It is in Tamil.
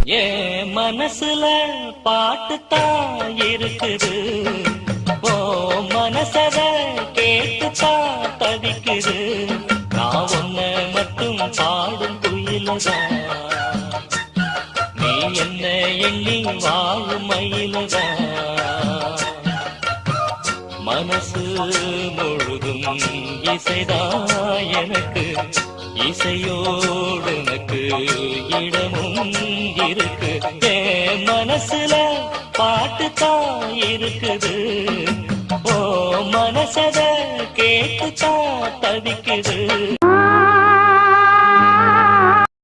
என் மனசுல பாட்டுத்தான் இருக்குது, ஓ மனசத கேட்டுத்தான் தவிக்குது. நான் ஒன்ன மட்டும் பாடும் குயிலதான், நீ என்ன எண்ணி வாழும் மயிலதான். மனசு முழுதும் இசைதான் எனக்கு, இசையோடு எனக்கு இடமும் இருக்கு. என் மனசுல பாட்டுத்தான் இருக்குது, ஓ மனசத கேட்டுத்தான் தவிக்குது.